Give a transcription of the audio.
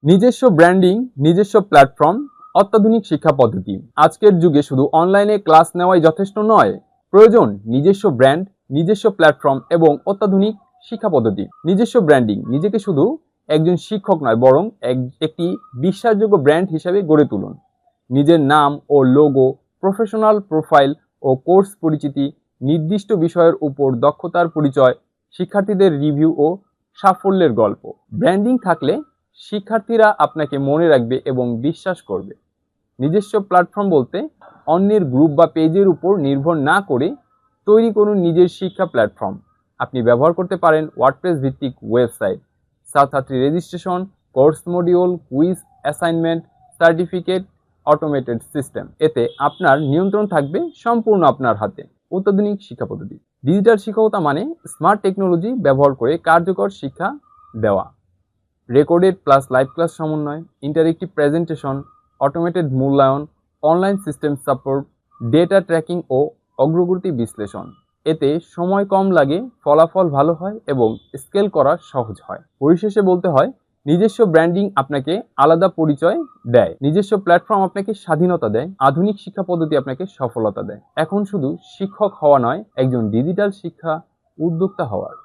নিজস্ব ব্র্যান্ডিং, নিজস্ব প্ল্যাটফর্ম, অত্যাধুনিক শিক্ষা পদ্ধতি। আজকের যুগে শুধু অনলাইনে ক্লাস নেওয়াই যথেষ্ট নয়, প্রয়োজন নিজস্ব ব্র্যান্ড, নিজস্ব প্ল্যাটফর্ম এবং অত্যাধুনিক শিক্ষা পদ্ধতি। নিজস্ব ব্র্যান্ডিং, নিজেকে শুধু একজন শিক্ষক নয় বরং একটি বিশ্বাসযোগ্য ব্র্যান্ড হিসেবে গড়ে তুলুন। নিজের নাম ও লোগো, প্রফেশনাল প্রোফাইল ও কোর্স পরিচিতি, নির্দিষ্ট বিষয়ের উপর দক্ষতার পরিচয়, শিক্ষার্থীদের রিভিউ ও সাফল্যের গল্প। ব্র্যান্ডিং থাকলে শিক্ষার্থীরা আপনাকে মনে রাখবে এবং বিশ্বাস করবে। নিজস্ব প্ল্যাটফর্ম বলতে অন্যের গ্রুপ বা পেজের উপর নির্ভর না করে তৈরি করুন নিজের শিক্ষা প্ল্যাটফর্ম। আপনি ব্যবহার করতে পারেন ওয়ার্ডপ্রেস ভিত্তিক ওয়েবসাইট, ছাত্রছাত্রী registration, course module, quiz, assignment, certificate, automated system. এতে আপনার নিয়ন্ত্রণ থাকবে সম্পূর্ণ আপনার হাতে। অত্যাধুনিক শিক্ষা পদ্ধতি। ডিজিটাল শিক্ষকতা মানে স্মার্ট টেকনোলজি ব্যবহার করে কার্যকর শিক্ষা দেওয়া। রেকর্ডেড প্লাস লাইভ ক্লাস সমন্বয়, ইন্টারেক্টিভ প্রেজেন্টেশন, অটোমেটেড মূল্যায়ন, online system support, data tracking ও অগ্রগতি বিশ্লেষণ। এতে সময় কম লাগে, ফলাফল ভালো হয় এবং স্কেল করা সহজ হয়। পরিশেষে বলতে হয়, নিজস্ব ব্র্যান্ডিং আপনাকে আলাদা পরিচয় দেয়, নিজস্ব প্ল্যাটফর্ম আপনাকে স্বাধীনতা দেয়, আধুনিক শিক্ষা পদ্ধতি আপনাকে সফলতা দেয়। এখন শুধু শিক্ষক হওয়া নয়, একজন ডিজিটাল শিক্ষা উদ্যোক্তা হওয়ার।